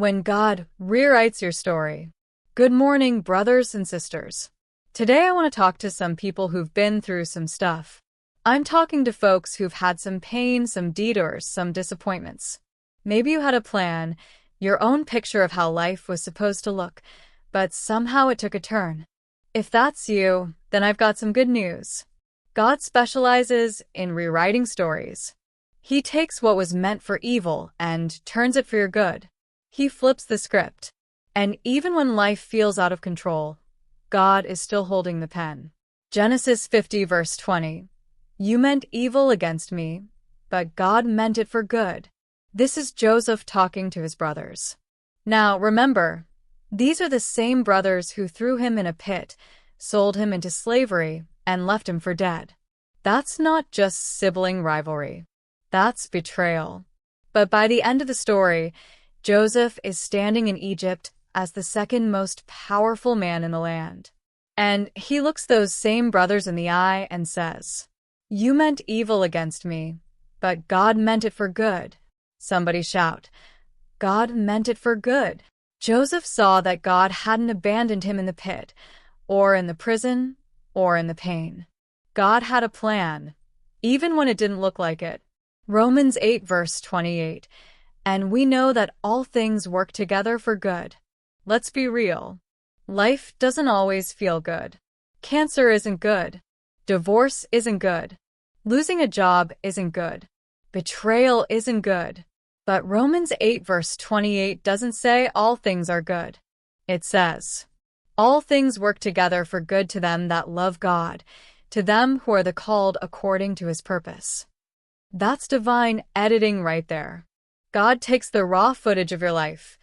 when God rewrites your story. Good morning, brothers and sisters. Today I want to talk to some people who've been through some stuff. I'm talking to folks who've had some pain, some detours, some disappointments. Maybe you had a plan, your own picture of how life was supposed to look, but somehow it took a turn. If that's you, then I've got some good news. God specializes in rewriting stories. He takes what was meant for evil and turns it for your good. He flips the script. And even when life feels out of control, God is still holding the pen. Genesis 50 verse 20. You meant evil against me, but God meant it for good. This is Joseph talking to his brothers. Now, remember, these are the same brothers who threw him in a pit, sold him into slavery, and left him for dead. That's not just sibling rivalry. That's betrayal. But by the end of the story, Joseph is standing in Egypt as the second most powerful man in the land. And he looks those same brothers in the eye and says, "You meant evil against me, but God meant it for good." Somebody shout, "God meant it for good." Joseph saw that God hadn't abandoned him in the pit, or in the prison, or in the pain. God had a plan, even when it didn't look like it. Romans 8 verse 28. And we know that all things work together for good. Let's be real. Life doesn't always feel good. Cancer isn't good. Divorce isn't good. Losing a job isn't good. Betrayal isn't good. But Romans 8 verse 28 doesn't say all things are good. It says, all things work together for good to them that love God, to them who are the called according to his purpose. That's divine editing right there. God takes the raw footage of your life,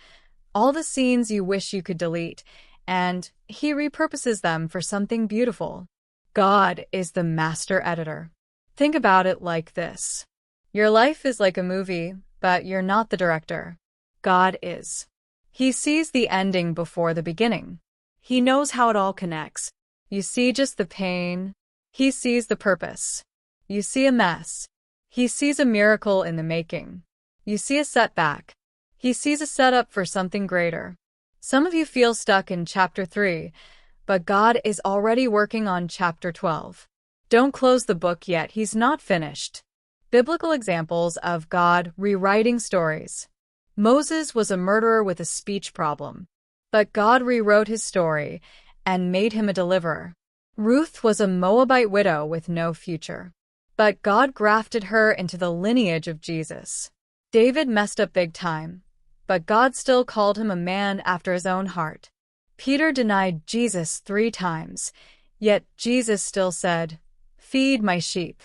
all the scenes you wish you could delete, and he repurposes them for something beautiful. God is the master editor. Think about it like this. Your life is like a movie, but you're not the director. God is. He sees the ending before the beginning. He knows how it all connects. You see just the pain. He sees the purpose. You see a mess. He sees a miracle in the making. You see a setback. He sees a setup for something greater. Some of you feel stuck in chapter 3, but God is already working on chapter 12. Don't close the book yet, he's not finished. Biblical examples of God rewriting stories. Moses was a murderer with a speech problem, but God rewrote his story and made him a deliverer. Ruth was a Moabite widow with no future, but God grafted her into the lineage of Jesus. David messed up big time, but God still called him a man after his own heart. Peter denied Jesus 3 times, yet Jesus still said, "Feed my sheep."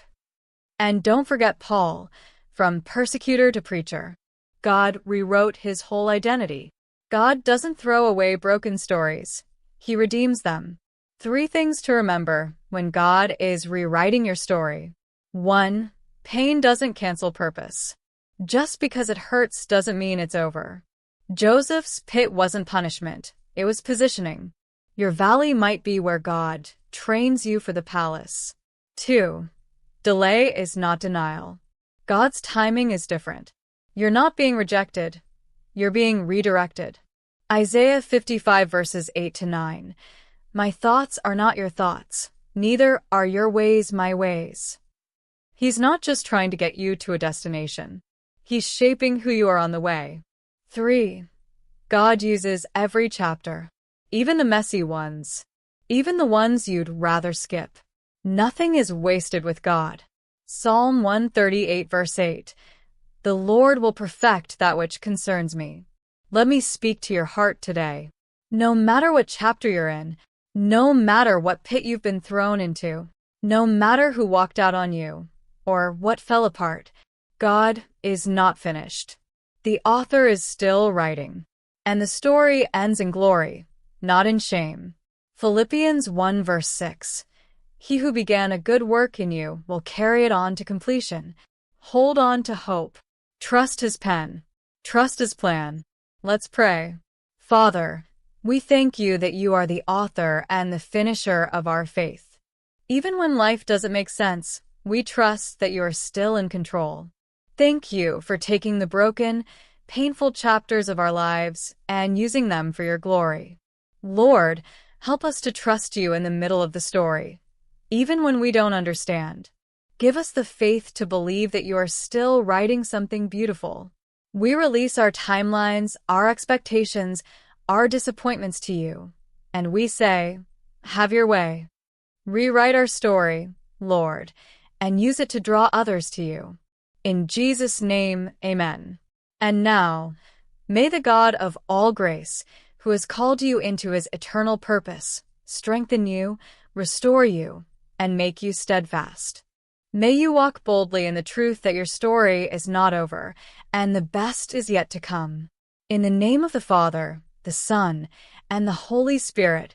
And don't forget Paul, from persecutor to preacher. God rewrote his whole identity. God doesn't throw away broken stories. He redeems them. 3 things to remember when God is rewriting your story. 1. Pain doesn't cancel purpose. Just because it hurts doesn't mean it's over. Joseph's pit wasn't punishment, it was positioning. Your valley might be where God trains you for the palace. 2. Delay is not denial. God's timing is different. You're not being rejected, you're being redirected. Isaiah 55 verses 8 to 9. My thoughts are not your thoughts, neither are your ways my ways. He's not just trying to get you to a destination. He's shaping who you are on the way. 3. God uses every chapter, even the messy ones, even the ones you'd rather skip. Nothing is wasted with God. Psalm 138 verse 8. The Lord will perfect that which concerns me. Let me speak to your heart today. No matter what chapter you're in, no matter what pit you've been thrown into, no matter who walked out on you, or what fell apart, God is not finished. The author is still writing. And the story ends in glory, not in shame. Philippians 1 verse 6. He who began a good work in you will carry it on to completion. Hold on to hope. Trust his pen. Trust his plan. Let's pray. Father, we thank you that you are the author and the finisher of our faith. Even when life doesn't make sense, we trust that you are still in control. Thank you for taking the broken, painful chapters of our lives and using them for your glory. Lord, help us to trust you in the middle of the story, even when we don't understand. Give us the faith to believe that you are still writing something beautiful. We release our timelines, our expectations, our disappointments to you, and we say, have your way. Rewrite our story, Lord, and use it to draw others to you. In Jesus' name, amen. And now, may the God of all grace, who has called you into his eternal purpose, strengthen you, restore you, and make you steadfast. May you walk boldly in the truth that your story is not over, and the best is yet to come. In the name of the Father, the Son, and the Holy Spirit,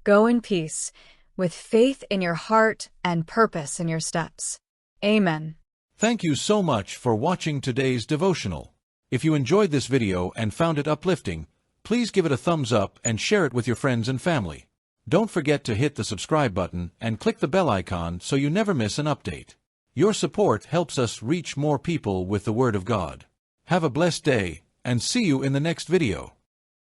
go in peace, with faith in your heart and purpose in your steps. Amen. Thank you so much for watching today's devotional. If you enjoyed this video and found it uplifting, please give it a thumbs up and share it with your friends and family. Don't forget to hit the subscribe button and click the bell icon so you never miss an update. Your support helps us reach more people with the Word of God. Have a blessed day, and see you in the next video.